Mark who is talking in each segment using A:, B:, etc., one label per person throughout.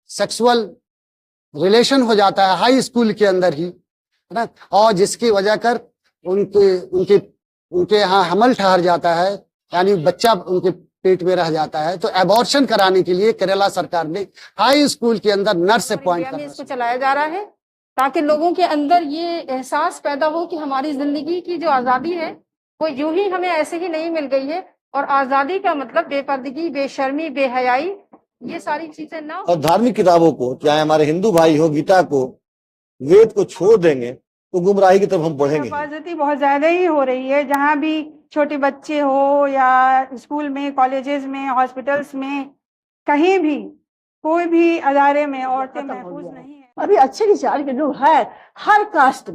A: Sexual relation हो जाता है हाई स्कूल के अंदर ही, है ना, और जिसकी वजह कर उनके उनके उनके यहाँ हमल ठहर जाता है, यानी बच्चा उनके पेट में रह जाता है। तो एबॉर्शन कराने के लिए केरला सरकार ने हाई स्कूल के अंदर नर्स अपॉइंट
B: में इसको चलाया जा रहा है ताकि लोगों के अंदर ये एहसास पैदा हो कि हमारी जिंदगी की जो आज़ादी है वो यूं ही हमें ऐसे ही नहीं मिल गई है, और आज़ादी का मतलब बेपर्दगी, बेशर्मी, बेहयाई, ये सारी चीजें ना।
C: और धार्मिक किताबों को, चाहे हमारे हिंदू भाई हो, गीता को, वेद को छोड़ देंगे तो गुमराही की तरफ हम बढ़ेंगे।
D: हिफाजती बहुत ज्यादा ही हो रही है, जहाँ भी छोटे बच्चे हो या स्कूल में, कॉलेजेस में, हॉस्पिटल्स में, कहीं भी कोई भी अदारे में औरतें महफूज नहीं है।
E: अभी अच्छे विचार के लोग हैं हर कास्ट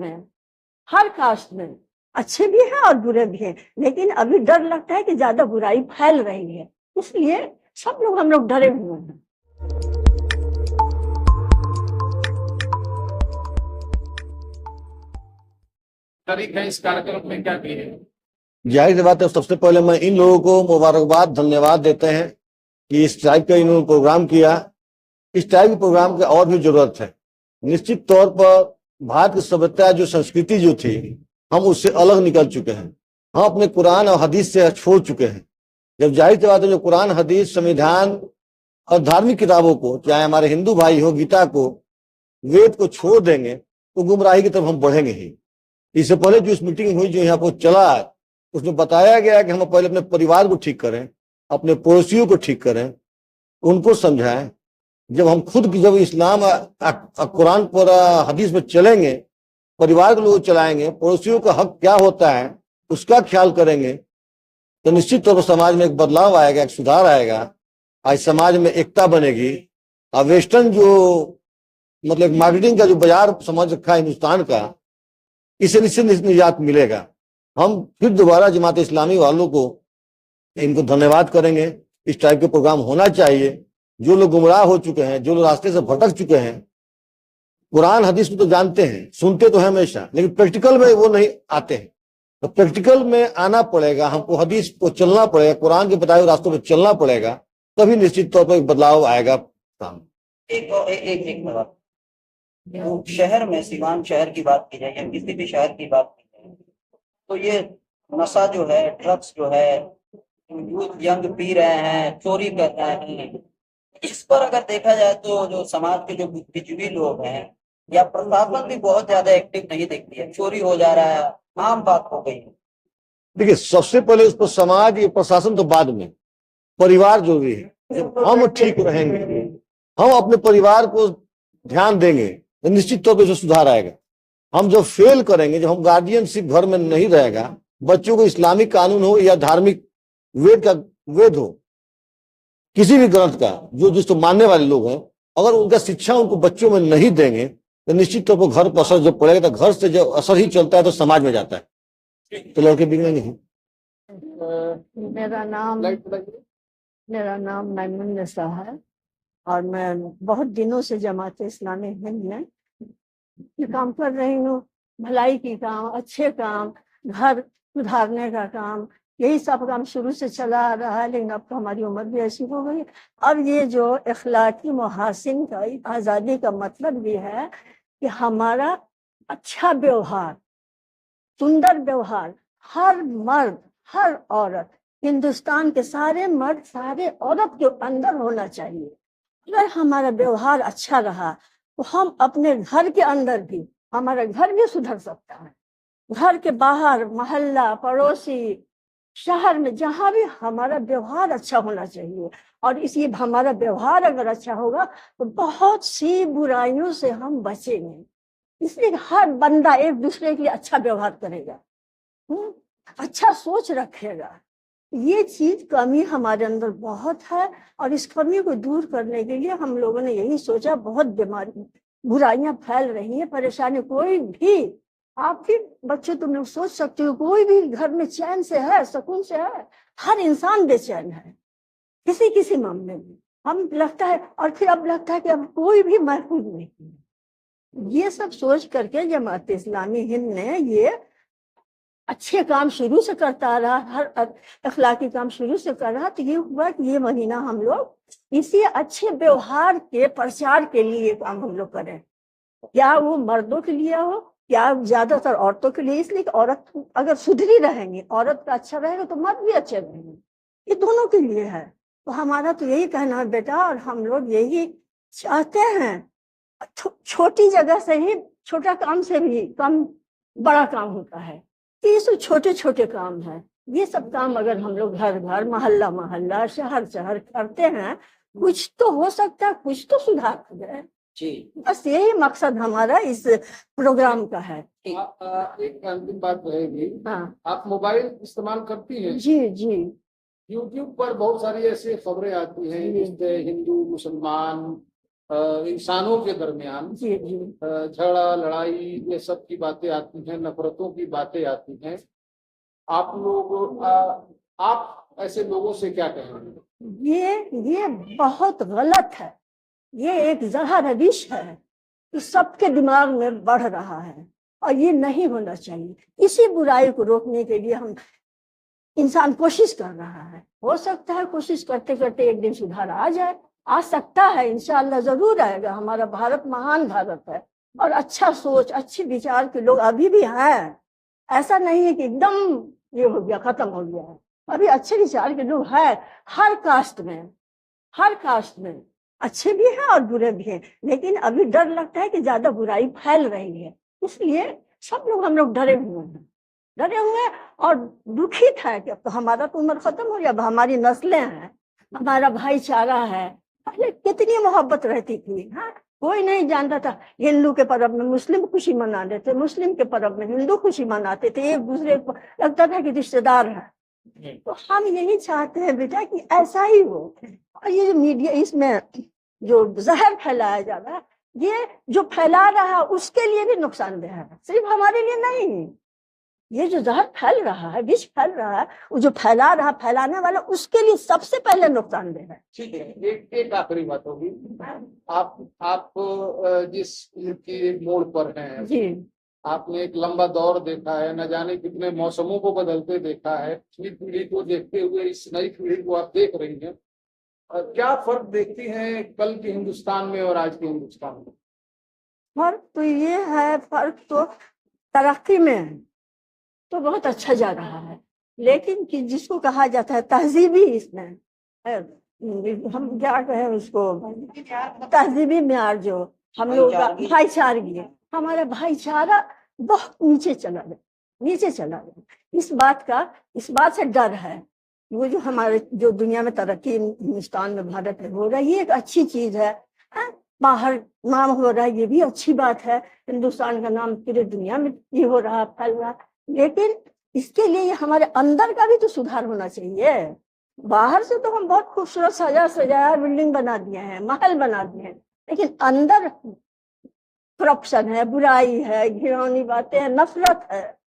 E: में अच्छे भी हैं और बुरे भी हैं, लेकिन अभी डर लगता है कि ज्यादा बुराई फैल रही है, इसलिए सब लोग हम लोग डरे हुए हैं।
F: इस कार्यक्रम में क्या की है?
C: जाहिर सी बात है, सबसे पहले मैं इन लोगों को मुबारकबाद, धन्यवाद देते हैं कि इस टाइप का इन्होंने प्रोग्राम किया। इस टाइप के प्रोग्राम की और भी जरूरत है। निश्चित तौर पर भारत की सभ्यता, जो संस्कृति जो थी, हम उससे अलग निकल चुके हैं। हम अपने कुरान और हदीस से छोड़ चुके हैं। जब जाहिर सी बात है, जो कुरान, हदीस, संविधान और धार्मिक किताबों को, चाहे हमारे हिंदू भाई हो, गीता को, वेद को छोड़ देंगे तो गुमराही की तरफ हम बढ़ेंगे ही। इससे पहले जो इस मीटिंग हुई, जो यहाँ पर चला, उसमें बताया गया कि हम पहले अपने परिवार को ठीक करें, अपने पड़ोसियों को ठीक करें, उनको समझाएं। जब हम खुद जब इस्लाम कुरान पर, हदीस पर चलेंगे, परिवार के लोग चलाएंगे, पड़ोसियों का हक क्या होता है उसका ख्याल करेंगे, तो निश्चित तौर पर समाज में एक बदलाव आएगा, एक सुधार आएगा। आज समाज में एकता बनेगी। और वेस्टर्न जो मतलब मार्केटिंग का जो बाजार समझ रखा है हिंदुस्तान का, इसे निश्चित निजात मिलेगा। हम फिर दोबारा जमात इस्लामी वालों को, इनको धन्यवाद करेंगे। इस टाइप के प्रोग्राम होना चाहिए। जो लोग गुमराह हो चुके हैं, जो लोग रास्ते से भटक चुके हैं, कुरान हदीस को तो जानते हैं, सुनते तो हैं हमेशा, लेकिन प्रैक्टिकल में वो नहीं आते हैं। तो प्रैक्टिकल में आना पड़ेगा, हमको हदीस को चलना पड़ेगा, कुरान के बताए हुए रास्तों पर चलना पड़ेगा, तभी निश्चित तौर पर एक बदलाव आएगा।
G: एक बात, तो शहर में, सीवान शहर की बात की जाए या किसी भी शहर की बात की जाए, तो ये नशा जो है, ड्रग्स जो है, यंग पी रहे हैं, चोरी कर रहे हैं, इस पर अगर देखा जाए तो जो समाज के जो बुद्धिजीवी लोग हैं या प्रशासन भी बहुत ज्यादा एक्टिव नहीं दिखती है। चोरी हो जा रहा है, आम बात हो गई है।
C: देखिए, सबसे पहले उस पर समाज, ये प्रशासन तो बाद में, परिवार जरूरी है। जब हम ठीक रहेंगे, हम अपने परिवार को ध्यान देंगे, तो निश्चित तौर पर इसमें सुधार आएगा। हम जब फेल करेंगे, जब हम गार्जियनशिप घर में नहीं रहेगा, बच्चों को इस्लामिक कानून हो या धार्मिक वेद हो, किसी भी ग्रंथ का, जो जिसको मानने वाले लोग हैं, अगर उनका शिक्षा उनको बच्चों में नहीं देंगे, तो निश्चित तौर पर घर पर असर जब पड़ेगा, तो घर से जब असर ही चलता है तो समाज में जाता है, तो लड़के बिगड़ेंगे ही।
E: मेरा नाम मैमुन निसा है और मैं बहुत दिनों से जमात इस्लामी हिंद में ये काम कर रही हूँ। भलाई की काम, अच्छे काम, घर सुधारने का काम, यही सब काम शुरू से चला आ रहा है। लेकिन अब तो हमारी उम्र भी ऐसी हो गई। अब ये जो इखलाकी मुहासिन का, आज़ादी का मतलब भी है कि हमारा अच्छा व्यवहार, सुंदर व्यवहार, हर मर्द, हर औरत, हिंदुस्तान के सारे मर्द, सारे औरत के अंदर होना चाहिए। अगर हमारा व्यवहार अच्छा रहा तो हम अपने घर के अंदर भी, हमारा घर भी सुधर सकता है। घर के बाहर, मोहल्ला, पड़ोसी, शहर में, जहाँ भी हमारा व्यवहार अच्छा होना चाहिए। और इसलिए हमारा व्यवहार अगर अच्छा होगा तो बहुत सी बुराइयों से हम बचेंगे। इसलिए हर बंदा एक दूसरे के लिए अच्छा व्यवहार करेगा, अच्छा सोच रखेगा। ये चीज कमी हमारे अंदर बहुत है और इस कमी को दूर करने के लिए हम लोगों ने यही सोचा। बहुत बीमारी, बुराइयां फैल रही है, परेशानी, कोई भी, आप भी बच्चे तुम लोग सोच सकते हो, कोई भी घर में चैन से है, सुकून से है? हर इंसान बेचैन है किसी किसी मामले में। हम लगता है, और फिर अब लगता है कि अब कोई भी महफूज नहीं है। ये सब सोच करके जमात इस्लामी हिंद ने ये अच्छे काम शुरू से करता रहा, हर अखलाकी काम शुरू से कर रहा। तो ये हुआ कि ये महीना हम लोग इसी अच्छे व्यवहार के प्रचार के लिए ये काम हम लोग करें, क्या वो मर्दों के लिए हो, क्या ज्यादातर औरतों के लिए। इसलिए कि औरत अगर सुधरी रहेंगी, औरत का अच्छा रहेगा तो मर्द भी अच्छे रहेंगे, ये दोनों के लिए है। तो हमारा तो यही कहना है बेटा, और हम लोग यही चाहते हैं। छोटी जगह से ही, छोटा काम से भी कम बड़ा काम होता है। ये सब छोटे छोटे काम है, ये सब काम अगर हम लोग घर घर, मोहल्ला मोहल्ला, शहर शहर करते हैं, कुछ तो हो सकता है, कुछ तो सुधार हो जाए।
G: जी
E: बस यही मकसद हमारा इस प्रोग्राम का है।
F: एक अंतिम बात रहेगी,
E: हाँ
F: आप मोबाइल इस्तेमाल करती हैं?
E: जी जी।
F: यूट्यूब पर बहुत सारी ऐसी खबरें आती हैं जिससे हिंदू मुसलमान इंसानों के दरमियान
E: जी जी।
F: झगड़ा लड़ाई ये सब की बातें आती हैं, नफरतों की बातें आती हैं। आप लोग आप ऐसे लोगों से क्या कहेंगे?
E: ये बहुत गलत है, ये एक जहर विष है, ये सबके दिमाग में बढ़ रहा है और ये नहीं होना चाहिए। इसी बुराई को रोकने के लिए हम इंसान कोशिश कर रहा है। हो सकता है कोशिश करते करते एक दिन सुधार आ जाए, आ सकता है, इंशाअल्लाह जरूर आएगा। हमारा भारत महान भारत है और अच्छा सोच, अच्छे विचार के लोग अभी भी हैं। ऐसा नहीं है कि एकदम ये हो गया, खत्म हो गया है। अभी अच्छे विचार के लोग हैं हर कास्ट में, हर कास्ट में अच्छे भी हैं और बुरे भी हैं। लेकिन अभी डर लगता है कि ज्यादा बुराई फैल रही है, इसलिए सब लोग, हम लोग डरे हुए हैं, डरे हुए हैं और दुखित है कि अब तो हमारा तो उम्र खत्म हो गया, अब हमारी नस्लें हैं, हमारा भाईचारा है। पहले कितनी मोहब्बत रहती थी, हाँ, कोई नहीं जानता था। हिंदू के पर्व में मुस्लिम खुशी मनाते थे, मुस्लिम के पर्व में हिंदू खुशी मनाते थे, एक दूसरे को लगता था कि रिश्तेदार है। तो हम यही चाहते हैं बेटा कि ऐसा ही हो। और ये जो मीडिया, इसमें जो जहर फैलाया जा रहा है, ये जो फैला रहा है उसके लिए भी नुकसानदेह है, सिर्फ हमारे लिए नहीं। ये जो जहर फैल रहा है, विष फैल रहा है, वो जो फैला रहा, फैलाने वाला, उसके लिए सबसे पहले नुकसानदेह है।
F: ठीक है, एक आखिरी बात होगी। आप जिस के मोड़ पर हैं
E: जी,
F: आपने एक लंबा दौर देखा है, न जाने कितने मौसमों को बदलते देखा है। पिछली पीढ़ी को देखते हुए इस नई पीढ़ी को आप देख रही हैं, क्या फर्क देखती हैं कल के हिंदुस्तान में और आज के हिंदुस्तान में?
E: फर्क तो ये है, फर्क तो तरक्की में है, तो बहुत अच्छा जा रहा है। लेकिन कि जिसको कहा जाता है तहजीबी, इसमें हम क्या कहें उसको, तहजीबी म्यार, जो हम लोग भाईचारगी, हमारा भाईचारा बहुत नीचे चला गया, नीचे चला गया। इस बात से डर है। वो जो हमारे, जो दुनिया में तरक्की हिंदुस्तान में, भारत में हो रही है, एक अच्छी चीज है। बाहर नाम हो रहा है, ये भी अच्छी बात है। हिंदुस्तान का नाम पूरी दुनिया में ये हो रहा, फैल रहा। लेकिन इसके लिए हमारे अंदर का भी तो सुधार होना चाहिए। बाहर से तो हम बहुत खूबसूरत सजाया बिल्डिंग बना दिए हैं, महल बना दिए हैं, लेकिन अंदर करप्शन है, बुराई है, घिनौनी बातें हैं, नफरत है।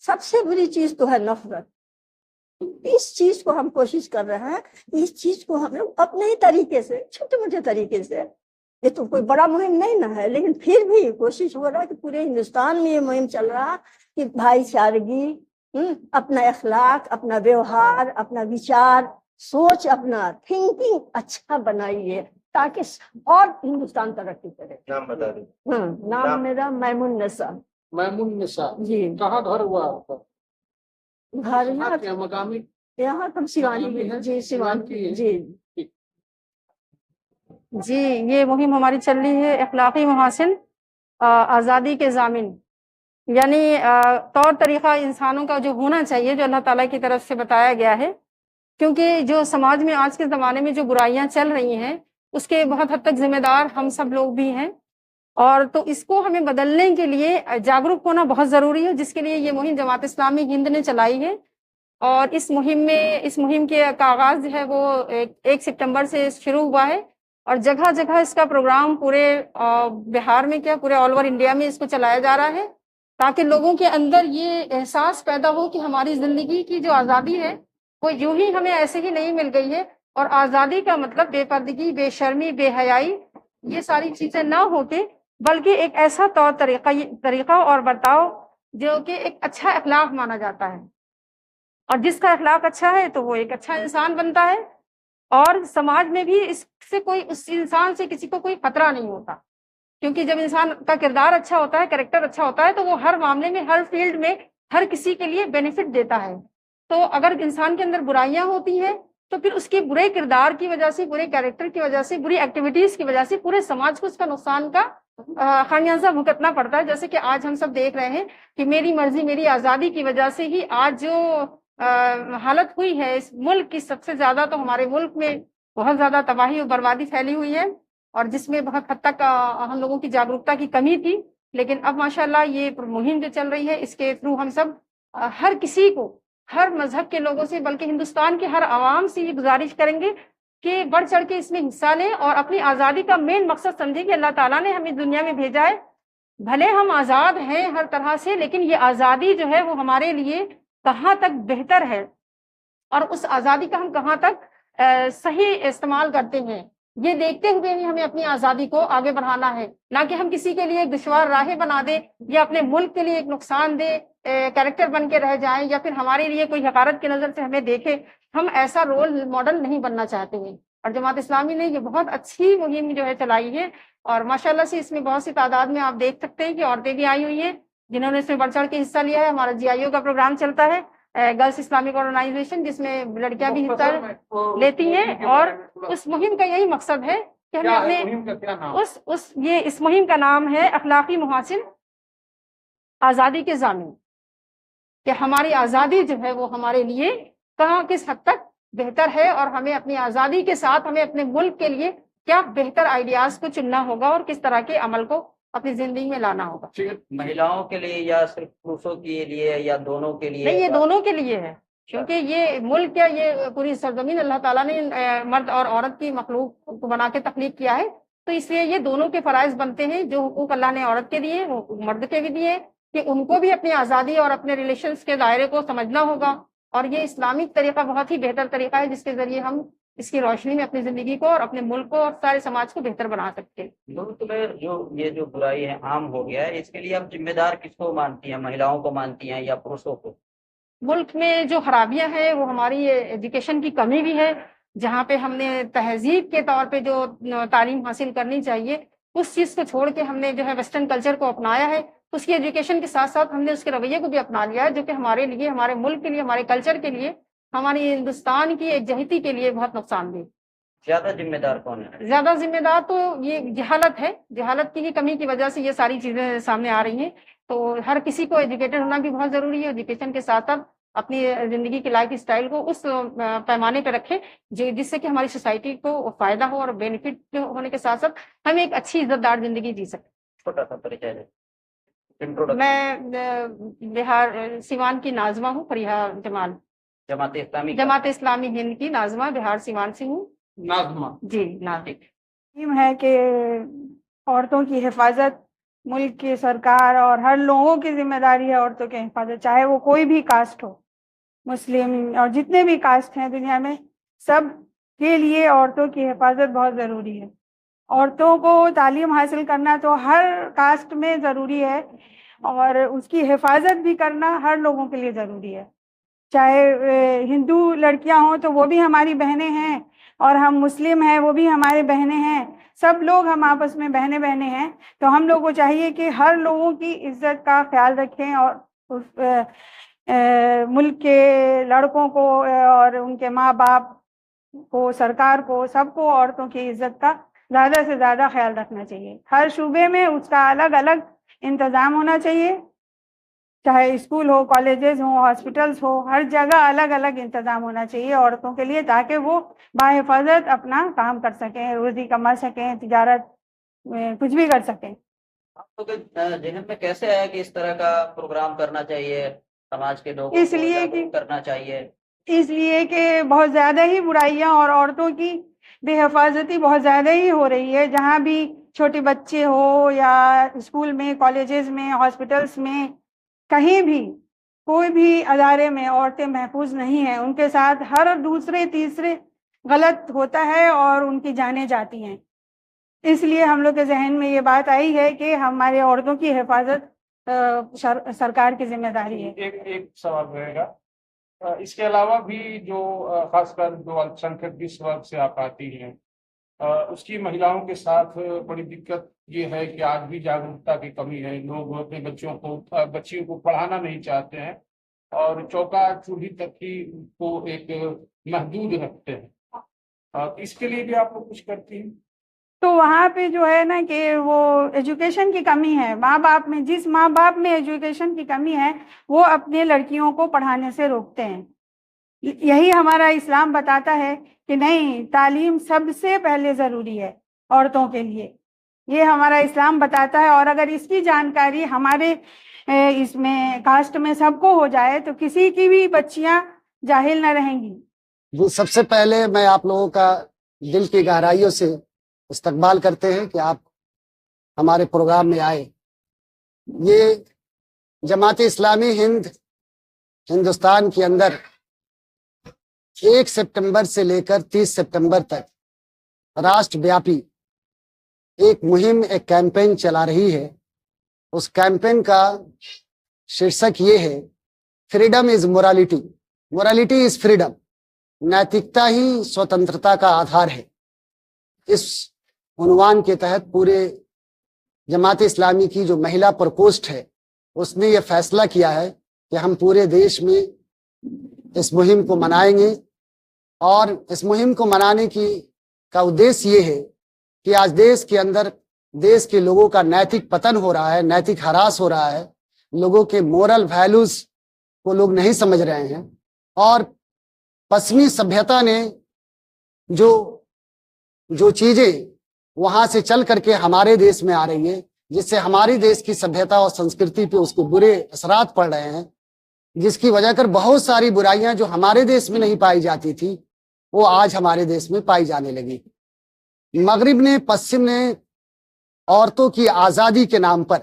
E: सबसे बुरी चीज तो है नफरत। इस चीज को हम कोशिश कर रहे हैं, इस चीज को हम लोग अपने ही तरीके से, छोटे मोटे तरीके से, ये तो कोई बड़ा मुहिम नहीं ना है, लेकिन फिर भी कोशिश हो रहा है कि पूरे हिंदुस्तान में ये मुहिम चल रहा कि भाईचारगी, अपना अखलाक, अपना व्यवहार, अपना विचार, सोच, अपना थिंकिंग अच्छा बनाइए, ताकि और हिंदुस्तान तरक्की करे।
G: नाम बता दो।
E: नाम मेरा मैमून निसा।
F: मैमून निसा
E: जी।
F: कहाँ घर हुआ आपका?
E: घर
F: यहाँ क्या मकामी?
E: यहाँ हम सिवानी में हैं। जी, सिवान की। जी
B: जी, ये मुहिम हमारी चल रही है अखलाकी महासिन आज़ादी के ज़ामिन, यानी तौर तरीक़ा इंसानों का जो होना चाहिए, जो अल्लाह ताला की तरफ से बताया गया है। क्योंकि जो समाज में आज के ज़माने में जो बुराइयां चल रही हैं, उसके बहुत हद तक जिम्मेदार हम सब लोग भी हैं। और तो इसको हमें बदलने के लिए जागरूक होना बहुत ज़रूरी है, जिसके लिए ये मुहिम जमात इस्लामी हिंद ने चलाई है। और इस मुहिम के का आगाज़ जो है वो 1 सितंबर से शुरू हुआ है और जगह जगह इसका प्रोग्राम पूरे बिहार में क्या, पूरे ऑल ओवर इंडिया में इसको चलाया जा रहा है, ताकि लोगों के अंदर ये एहसास पैदा हो कि हमारी ज़िंदगी की जो आज़ादी है वो यूं ही हमें ऐसे ही नहीं मिल गई है। और आज़ादी का मतलब बेपर्दगी, बेशर्मी, बेहयाई, ये सारी चीज़ें ना होके, बल्कि एक ऐसा तौर तरीका और बर्ताव जो कि एक अच्छा अखलाक माना जाता है। और जिसका अखलाक अच्छा है तो वो एक अच्छा इंसान बनता है। और समाज में भी इससे कोई, उस इंसान से किसी को कोई खतरा नहीं होता, क्योंकि जब इंसान का किरदार अच्छा होता है, कैरेक्टर अच्छा होता है, तो वो हर मामले में, हर फील्ड में, हर किसी के लिए बेनिफिट देता है। तो अगर इंसान के अंदर बुराइयां होती हैं तो फिर उसके बुरे किरदार की वजह से, बुरे कैरेक्टर की वजह से, बुरी एक्टिविटीज की वजह से पूरे समाज को उसका नुकसान का खामियाजा भुगतना पड़ता है। जैसे कि आज हम सब देख रहे हैं कि मेरी मर्जी मेरी आज़ादी की वजह से ही आज जो हालत हुई है इस मुल्क की, सबसे ज्यादा तो हमारे मुल्क में बहुत ज्यादा तबाही और बर्बादी फैली हुई है, और जिसमें बहुत हद तक हम लोगों की जागरूकता की कमी थी। लेकिन अब माशाल्लाह ये मुहिम जो चल रही है, इसके थ्रू हम सब हर किसी को, हर मजहब के लोगों से, बल्कि हिंदुस्तान के हर आवाम से ये गुजारिश करेंगे कि बढ़ चढ़ के इसमें हिस्सा लें और अपनी आज़ादी का मेन मकसद समझें कि अल्लाह ताला ने हमें दुनिया में भेजा है। भले हम आज़ाद हैं हर तरह से, लेकिन ये आज़ादी जो है वो हमारे लिए कहाँ तक बेहतर है और उस आज़ादी का हम कहाँ तक सही इस्तेमाल करते हैं, ये देखते हुए ही हमें अपनी आज़ादी को आगे बढ़ाना है। ना कि हम किसी के लिए एक दुश्वार राहें बना दे या अपने मुल्क के लिए एक नुकसानदेह कैरेक्टर बन के रह जाएं, या फिर हमारे लिए कोई हकारत की नज़र से हमें देखे। हम ऐसा रोल मॉडल नहीं बनना चाहते हैं। और जमात इस्लामी ने ये बहुत अच्छी मुहिम जो है चलाई है, और माशाल्लाह से इसमें बहुत सी तादाद में आप देख सकते हैं कि औरतें भी आई हुई हैं जिन्होंने इसमें बढ़ चढ़ के हिस्सा लिया है। हमारा GIO का प्रोग्राम चलता है, गर्ल्स इस्लामिक ऑर्गेनाइजेशन, जिसमें लड़कियां भी हिस्सा लेती हैं, और उस मुहिम का यही मकसद है कि हमें अपने इस मुहिम का नाम है अखलाकी मुहासिन आज़ादी के ज़ामिन, कि हमारी आज़ादी जो है वो हमारे लिए कहाँ किस हद तक बेहतर है, और हमें अपनी आज़ादी के साथ हमें अपने मुल्क के लिए क्या बेहतर आइडियाज को चुनना होगा और किस तरह के अमल को अपनी जिंदगी में लाना होगा।
G: महिलाओं के लिए या सिर्फ पुरुषों के लिए या दोनों के लिए?
B: नहीं, ये दोनों के लिए है, क्योंकि ये मुल्क क्या, ये पूरी सरजमीन अल्लाह ताला ने मर्द और औरत की मखलूक को बना के तख्लीक किया है, तो इसलिए ये दोनों के फराइज बनते हैं। जो हुकूक अल्लाह ने औरत के दिए वो मर्द के भी दिए, कि उनको भी अपनी आज़ादी और अपने रिलेशंस के दायरे को समझना होगा। और ये इस्लामिक तरीका बहुत ही बेहतर तरीका है, जिसके जरिए हम इसकी रोशनी में अपनी जिंदगी को और अपने मुल्क को और सारे समाज को बेहतर बना सकते हैं।
G: मुल्क में जो बुराई है आम हो गया है, इसके लिए आप जिम्मेदार किसको मानती हैं? महिलाओं को मानती हैं या पुरुषों को?
B: मुल्क में जो खराबियां हैं वो हमारी एजुकेशन की कमी भी है, जहाँ पे हमने तहजीब के तौर पे जो तालीम हासिल करनी चाहिए उस चीज़ को छोड़ के हमने जो है वेस्टर्न कल्चर को अपनाया है। उसकी एजुकेशन के साथ साथ हमने उसके रवैये को भी अपना लिया है, जो कि हमारे लिए, हमारे मुल्क के लिए, हमारे कल्चर के लिए, हमारी हिंदुस्तान की एकजहती के लिए बहुत नुकसानदेह।
G: ज्यादा जिम्मेदार कौन है?
B: ज्यादा जिम्मेदार तो ये जहालत है, जहालत की ही कमी की वजह से ये सारी चीजें सामने आ रही हैं। तो हर किसी को एजुकेटेड होना भी बहुत जरूरी है। एजुकेशन के साथ साथ अपनी जिंदगी की लाइफ स्टाइल को उस पैमाने पर रखें जिससे कि हमारी सोसाइटी को फायदा हो, और बेनिफिट होने के साथ साथ हम एक अच्छी इज्जतदार जिंदगी जी सकें।
G: छोटा सा परिचय दें।
B: मैं बिहार सिवान की नाजमा हूँ, फरीहा जमाल। जमात इस्लामी हिंद की नाजमा, बिहार सिवान से हूँ।
F: नाजमा
B: जी, नाजमा
D: है कि औरतों की हिफाजत मुल्क की सरकार और हर लोगों की जिम्मेदारी है। औरतों की हिफाजत, चाहे वो कोई भी कास्ट हो, मुस्लिम और जितने भी कास्ट हैं दुनिया में, सब के लिए औरतों की हिफाजत बहुत ज़रूरी है। औरतों को तालीम हासिल करना तो हर कास्ट में ज़रूरी है, और उसकी हिफाजत भी करना हर लोगों के लिए ज़रूरी है। चाहे हिंदू लड़कियां हों तो वो भी हमारी बहनें हैं, और हम मुस्लिम हैं वो भी हमारे बहनें हैं। सब लोग हम आपस में बहने बहने हैं। तो हम लोग को चाहिए कि हर लोगों की इज्जत का ख्याल रखें, और उस मुल्क के लड़कों को और उनके माँ बाप को, सरकार को, सबको औरतों की इज्जत का ज़्यादा से ज़्यादा ख्याल रखना चाहिए। हर शूबे में उसका अलग अलग इंतज़ाम होना चाहिए, चाहे स्कूल हो, कॉलेजेस हो, हॉस्पिटल्स हो, हर जगह अलग अलग इंतज़ाम होना चाहिए औरतों के लिए, ताकि वो बाहिफाजत अपना काम कर सकें, रोज़ी कमा सकें, तिजारत कुछ भी कर सकें।
G: आप लोग के जहन में कैसे आया कि इस तरह का प्रोग्राम करना चाहिए, समाज के लोगों
D: इसलिए
G: को करना चाहिए?
D: इसलिए कि बहुत ज़्यादा ही बुराइयां और औरतों की बेहिफाजती बहुत ज़्यादा ही हो रही है। जहाँ भी छोटे बच्चे हो या स्कूल में, कॉलेजेस में, हॉस्पिटल्स में, कहीं भी कोई भी अदारे में औरतें महफूज नहीं हैं। उनके साथ हर दूसरे तीसरे गलत होता है और उनकी जानें जाती हैं। इसलिए हम लोग के जहन में ये बात आई है कि हमारे औरतों की हिफाजत सरकार की जिम्मेदारी है।
F: एक सवाल रहेगा, इसके अलावा भी जो खासकर जो अल्पसंख्यक जिस वर्ग से आप आती हैं, उसकी महिलाओं के साथ बड़ी दिक्कत ये है कि आज भी जागरूकता की कमी है। लोग अपने बच्चियों को पढ़ाना नहीं चाहते हैं और चौका चूल्ही तक ही को एक महदूद रखते हैं। इसके लिए भी आप लोग कुछ करती हैं?
D: तो वहाँ पे जो है ना कि वो एजुकेशन की कमी है, माँ बाप में, जिस माँ बाप में एजुकेशन की कमी है वो अपने लड़कियों को पढ़ाने से रोकते हैं। यही हमारा इस्लाम बताता है कि नहीं, तालीम सबसे पहले ज़रूरी है औरतों के लिए, ये हमारा इस्लाम बताता है। और अगर इसकी जानकारी हमारे इसमें कास्ट में सबको हो जाए तो किसी की भी बच्चियां जाहिल न रहेंगी।
A: जी, सबसे पहले मैं आप लोगों का दिल की गहराइयों से इस्तकबाल करते हैं कि आप हमारे प्रोग्राम में आए। ये जमात इस्लामी हिंद हिंदुस्तान के अंदर 1 सितंबर से लेकर 30 सितंबर तक राष्ट्रव्यापी एक मुहिम, एक कैंपेन चला रही है। उस कैंपेन का शीर्षक ये है, freedom is morality, morality is freedom. नैतिकता ही स्वतंत्रता का आधार है। इस उन्वान के तहत पूरे जमात इस्लामी की जो महिला प्रकोष्ठ है उसने ये फैसला किया है कि हम पूरे देश में इस मुहिम को मनाएंगे। और इस मुहिम को मनाने का उद्देश्य ये है कि आज देश के अंदर देश के लोगों का नैतिक पतन हो रहा है, नैतिक ह्रास हो रहा है, लोगों के मोरल वैल्यूज को लोग नहीं समझ रहे हैं। और पश्चिमी सभ्यता ने जो चीजें वहां से चल करके हमारे देश में आ रही है, जिससे हमारी देश की सभ्यता और संस्कृति पे उसके बुरे असरात पड़ रहे हैं, जिसकी वजह कर बहुत सारी बुराइयां जो हमारे देश में नहीं पाई जाती थी वो आज हमारे देश में पाई जाने लगी। मगरिब ने, पश्चिम ने औरतों की आजादी के नाम पर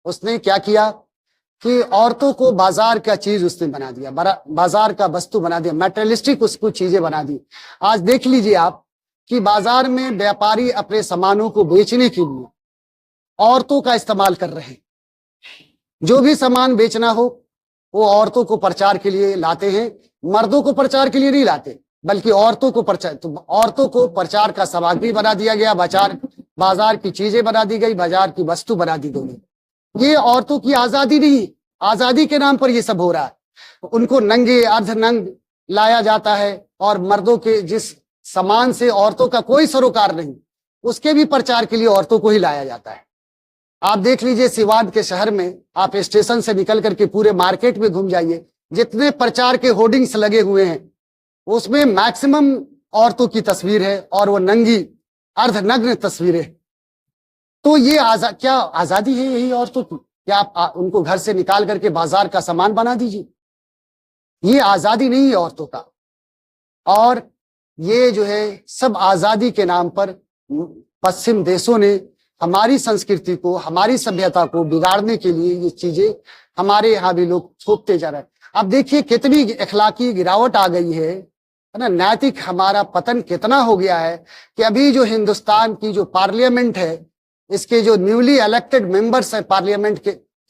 A: उसने क्या किया कि औरतों को बाजार का चीज उसने बना दिया, बाजार का वस्तु बना दिया, मेटेरियलिस्टिक उसको चीजें बना दी। आज देख लीजिए आप कि बाजार में व्यापारी अपने सामानों को बेचने के लिए औरतों का इस्तेमाल कर रहे हैं। जो भी सामान बेचना हो वो औरतों को प्रचार के लिए लाते हैं, मर्दों को प्रचार के लिए नहीं लाते, बल्कि औरतों को प्रचार का सामग्री बना दिया गया, बाजार की चीजें बना दी गई, बाजार की वस्तु बना दी गई। ये औरतों की आजादी नहीं, आजादी के नाम पर ये सब हो रहा है। उनको नंगे अर्धनंग लाया जाता है और मर्दों के जिस सामान से औरतों का कोई सरोकार नहीं, उसके भी प्रचार के लिए औरतों को ही लाया जाता है। आप देख लीजिए सिवान के शहर में, आप स्टेशन से निकल करके पूरे मार्केट में घूम जाइए, जितने प्रचार के होर्डिंग्स लगे हुए हैं उसमें मैक्सिमम औरतों की तस्वीर है और वो नंगी अर्धनग्न तस्वीरें। तो ये क्या आजादी है यही औरतों की? क्या आप उनको घर से निकाल करके बाजार का सामान बना दीजिए? ये आजादी नहीं है औरतों का। और ये जो है सब आजादी के नाम पर पश्चिम देशों ने हमारी संस्कृति को, हमारी सभ्यता को बिगाड़ने के लिए ये चीजें हमारे यहाँ भी लोग थोपते जा रहे हैं। अब देखिए कितनी अखलाकी गिरावट आ गई है ना, नैतिक हमारा पतन कितना हो गया है कि अभी जो हिंदुस्तान की जो पार्लियामेंट है, इसके जो न्यूली इलेक्टेड मेंबर्स हैं, पार्लियामेंट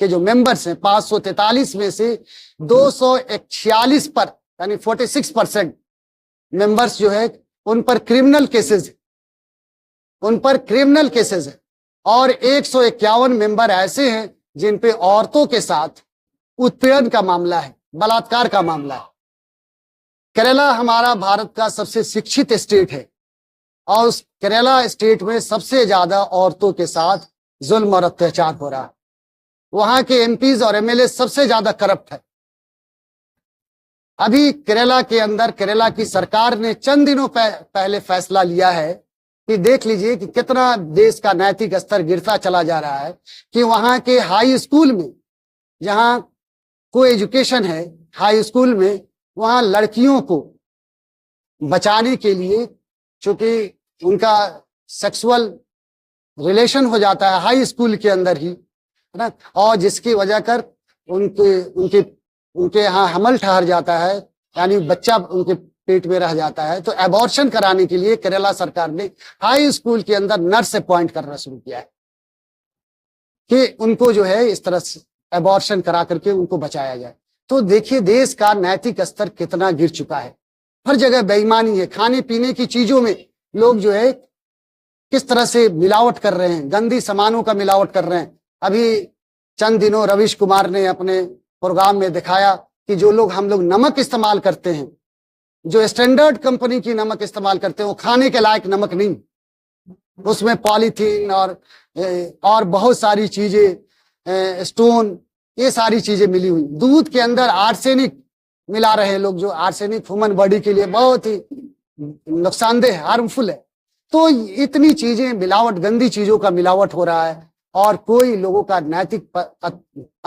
A: के जो मेंबर्स हैं, 543 में से 246 पर यानी 46% मेंबर्स जो है उन पर क्रिमिनल केसेस है और 151 मेंबर ऐसे हैं जिन पे औरतों के साथ उत्पीड़न का मामला है, बलात्कार का मामला है। केरला हमारा भारत का सबसे शिक्षित स्टेट है और उस केरला स्टेट में सबसे ज्यादा औरतों के साथ जुल्म और अत्याचार हो रहा है। वहां के एमपीज और एमएलए सबसे ज्यादा करप्ट है। अभी केरला के अंदर केरला की सरकार ने चंद दिनों पहले फैसला लिया है कि देख लीजिए कि कितना देश का नैतिक स्तर गिरता चला जा रहा है कि वहां के हाई स्कूल में, जहां को एजुकेशन है, हाई स्कूल में वहां लड़कियों को बचाने के लिए, चूंकि उनका सेक्सुअल रिलेशन हो जाता है हाई स्कूल के अंदर ही, है ना, और जिसकी वजह कर उनके यहाँ हमल ठहर जाता है, यानी बच्चा उनके पेट में रह जाता है। तो एबॉर्शन कराने के लिए केरला सरकार ने हाई स्कूल के अंदर नर्स अपॉइंट करना शुरू किया है कि उनको जो है इस तरह से एबॉर्शन करा करके उनको बचाया जाए। तो देखिए देश का नैतिक स्तर कितना गिर चुका है। हर जगह बेईमानी है, खाने पीने की चीजों में लोग जो है किस तरह से मिलावट कर रहे हैं, गंदी सामानों का मिलावट कर रहे हैं। अभी चंद दिनों रविश कुमार ने अपने प्रोग्राम में दिखाया कि जो लोग हम लोग नमक इस्तेमाल करते हैं, जो स्टैंडर्ड कंपनी की नमक इस्तेमाल करते हैं, वो खाने के लायक नमक नहीं, उसमें पॉलीथीन और बहुत सारी चीजें, स्टोन, ये सारी चीजें मिली हुई। दूध के अंदर आर्सेनिक मिला रहे हैं लोग, जो आर्सेनिक ह्यूमन बॉडी के लिए बहुत ही नुकसानदेह, हार्मफुल है। तो इतनी चीजें मिलावट, गंदी चीजों का मिलावट हो रहा है और कोई लोगों का नैतिक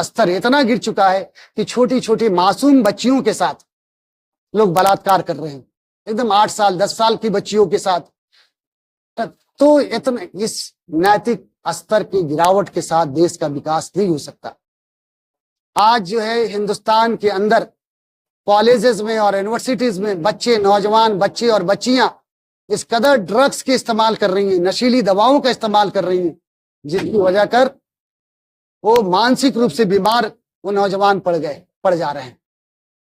A: स्तर इतना गिर चुका है कि छोटी छोटी मासूम बच्चियों के साथ लोग बलात्कार कर रहे हैं, एकदम 8 साल 10 साल की बच्चियों के साथ। तो इतना इस नैतिक स्तर की गिरावट के साथ देश का विकास नहीं हो सकता। आज जो है हिंदुस्तान के अंदर कॉलेजेस में और यूनिवर्सिटीज में बच्चे, नौजवान बच्चे और बच्चियां इस कदर ड्रग्स के इस्तेमाल कर रही हैं, नशीली दवाओं का इस्तेमाल कर रही हैं, जिसकी वजह कर वो मानसिक रूप से बीमार वो नौजवान पड़ जा रहे हैं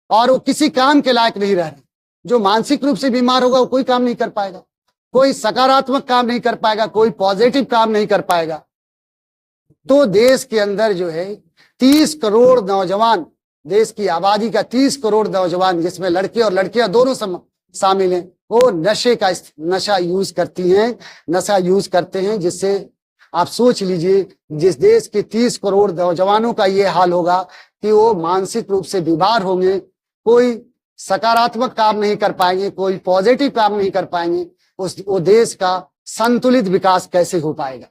A: और वो किसी काम के लायक नहीं रह रहे। जो मानसिक रूप से बीमार होगा वो कोई काम नहीं कर पाएगा, कोई सकारात्मक काम नहीं कर पाएगा, कोई पॉजिटिव काम नहीं कर पाएगा। तो देश के अंदर जो है 30 करोड़ नौजवान, देश की आबादी का 30 करोड़ नौजवान, जिसमें लड़के और लड़कियां दोनों शामिल हैं, वो नशा यूज करते हैं, जिससे आप सोच लीजिए जिस देश के 30 करोड़ नौजवानों का ये हाल होगा कि वो मानसिक रूप से बीमार होंगे, कोई सकारात्मक काम नहीं कर पाएंगे, कोई पॉजिटिव काम नहीं कर पाएंगे, वो देश का संतुलित विकास कैसे हो पाएगा?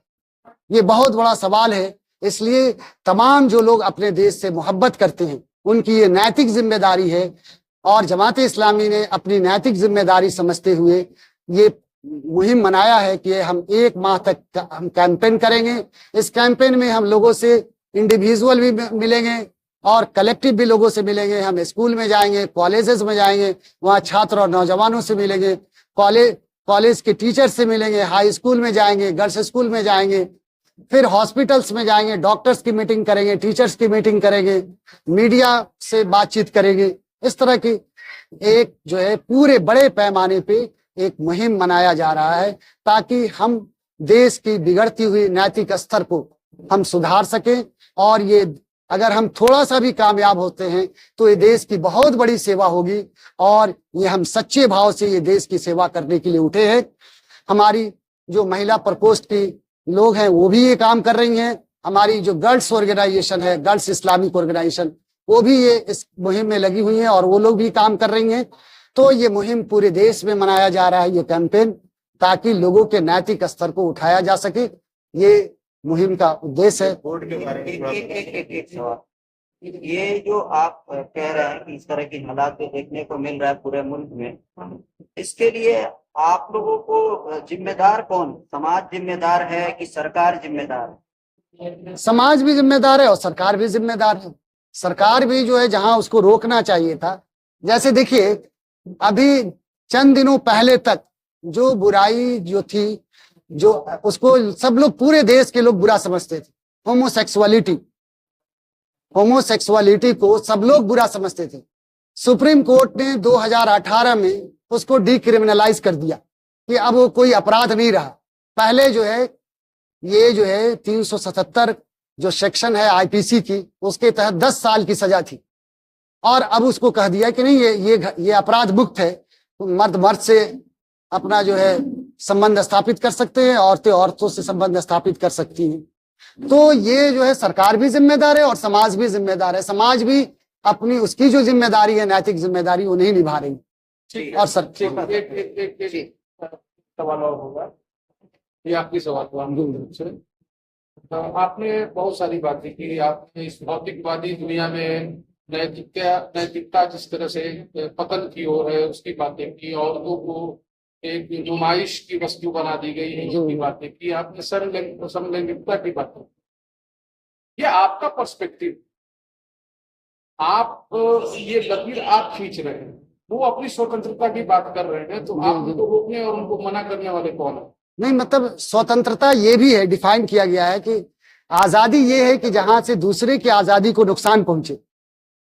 A: ये बहुत बड़ा सवाल है। इसलिए तमाम जो लोग अपने देश से मोहब्बत करते हैं उनकी ये नैतिक जिम्मेदारी है और जमात इस्लामी ने अपनी नैतिक जिम्मेदारी समझते हुए ये मुहिम मनाया है कि हम 1 माह तक हम कैंपेन करेंगे। इस कैंपेन में हम लोगों से इंडिविजुअल भी मिलेंगे और कलेक्टिव भी लोगों से मिलेंगे। हम स्कूल में जाएंगे, कॉलेजेस में जाएंगे, वहाँ छात्र और नौजवानों से मिलेंगे, कॉलेज के टीचर से मिलेंगे, हाई स्कूल में जाएंगे, गर्ल्स स्कूल में जाएंगे, फिर हॉस्पिटल्स में जाएंगे, डॉक्टर्स की मीटिंग करेंगे, टीचर्स की मीटिंग करेंगे, मीडिया से बातचीत करेंगे। इस तरह की एक जो है पूरे बड़े पैमाने पे एक मुहिम मनाया जा रहा है ताकि हम देश की बिगड़ती हुई नैतिक स्तर को हम सुधार सकें। और ये अगर हम थोड़ा सा भी कामयाब होते हैं तो ये देश की बहुत बड़ी सेवा होगी और ये हम सच्चे भाव से ये देश की सेवा करने के लिए उठे हैं। हमारी जो महिला प्रकोष्ठ की लोग हैं वो भी ये काम कर रही हैं। हमारी जो गर्ल्स ऑर्गेनाइजेशन है, गर्ल्स इस्लामिक ऑर्गेनाइजेशन, वो भी ये इस मुहिम में लगी हुई हैं और वो लोग भी काम कर रही हैं। तो ये मुहिम पूरे देश में मनाया जा रहा है, ये कैंपेन, ताकि लोगों के नैतिक स्तर को उठाया जा सके। ये मुहिम का उद्देश्य है।
G: बोर्ड के बारे में एक सवाल, ये जो आप कह रहे हैं कि इस तरह की हालात देखने को मिल रहा है पूरे मुल्क में, इसके लिए आप लोगों को जिम्मेदार कौन? समाज जिम्मेदार है कि सरकार जिम्मेदार है?
A: समाज भी जिम्मेदार है और सरकार भी जिम्मेदार है। सरकार भी जो है जहां उसको रोकना चाहिए था, जैसे देखिए अभी चंद दिनों पहले तक जो बुराई जो थी, जो उसको सब लोग, पूरे देश के लोग बुरा समझते थे, होमोसेक्सुअलिटी को सब लोग बुरा समझते थे। सुप्रीम कोर्ट ने 2018 में उसको डिक्रिमिनलाइज कर दिया कि अब वो कोई अपराध नहीं रहा। पहले जो है ये जो है 377 जो सेक्शन है आईपीसी की, उसके तहत 10 साल की सजा थी और अब उसको कह दिया कि नहीं, ये अपराध मुक्त है, मर्द से अपना जो है संबंध स्थापित कर सकते हैं, औरतें औरतों से संबंध स्थापित कर सकती हैं। तो ये जो है सरकार भी जिम्मेदार है और समाज भी जिम्मेदार है। समाज भी अपनी उसकी जो जिम्मेदारी है, नैतिक जिम्मेदारी, वो नहीं निभा रही। और सर
F: एक सवाल और होगा, ये आपकी सवाल हुआ। आपने बहुत सारी बातें की, आपने इस भौतिकवादी दुनिया में नैतिकता जिस तरह से पतन की ओर है उसकी बातें की, औरतों को एक नुमाइश की वस्तु बना दी गई है उसकी बातें की, आपने समलैंगिकता की बातें की। ये आपका पर्सपेक्टिव, आप ये लकीर आप खींच रहे हैं, वो अपनी स्वतंत्रता की बात कर रहे हैं, तो आप उनको रोकने और उनको मना करने वाले कौन है?
A: नहीं, मतलब स्वतंत्रता ये भी है, डिफाइन किया गया है कि आजादी ये है कि जहां से दूसरे की आजादी को नुकसान पहुंचे।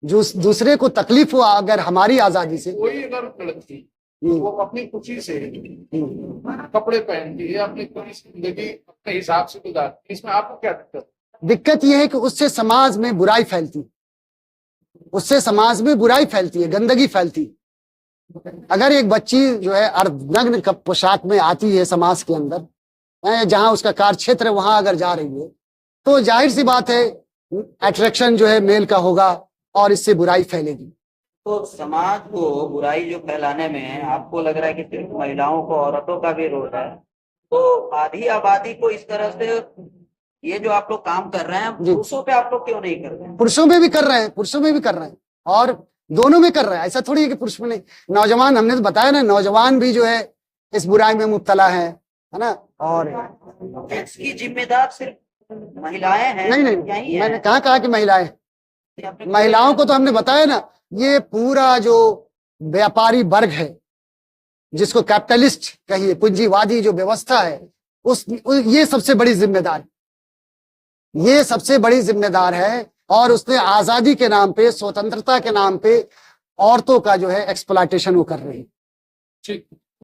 A: दूसरे को तकलीफ हुआ अगर हमारी आजादी से,
F: कोई अगर लड़की वो अपनी खुशी से कपड़े पहनती है, अपनी पूरी जिंदगी अपने हिसाब से गुजारती है, इसमें आपको क्या दिक्कत?
A: दिक्कत यह है कि उससे समाज में बुराई फैलती, उससे समाज में बुराई फैलती है, गंदगी फैलती। अगर एक बच्ची जो है अर्धनग्न पोशाक में आती है समाज के अंदर, जहां उसका कार्य क्षेत्र है वहां अगर जा रही है, तो जाहिर सी बात है अट्रैक्शन जो है मेल का होगा और इससे बुराई फैलेगी।
G: तो समाज को बुराई जो फैलाने में आपको लग रहा है कि सिर्फ महिलाओं को, औरतों का भी रोल है, तो आधी आबादी को इस तरह से ये जो आप लोग काम कर रहे हैं, पुरुषों पे आप लोग क्यों नहीं कर रहे हैं?
A: पुरुषों में भी कर रहे हैं, पुरुषों में भी कर रहे हैं और दोनों में कर रहे हैं। ऐसा थोड़ी है कि पुरुष में नहीं, नौजवान, हमने तो बताया ना, नौजवान भी जो है इस बुराई में मुब्तला है ना। और
G: इसकी जिम्मेदार सिर्फ महिलाएं हैं?
A: नहीं,
G: यही
A: मैंने
G: है?
A: कहा कि महिलाएं, महिलाओं को तो हमने बताया ना, ये पूरा जो व्यापारी वर्ग है, जिसको कैपिटलिस्ट कहिए, पूंजीवादी जो व्यवस्था है, ये सबसे बड़ी जिम्मेदार है, ये सबसे बड़ी जिम्मेदार है। और उसने आजादी के नाम पे, स्वतंत्रता के नाम पे औरतों का जो है एक्सप्लॉयटेशन वो कर रही है।
F: ठीक।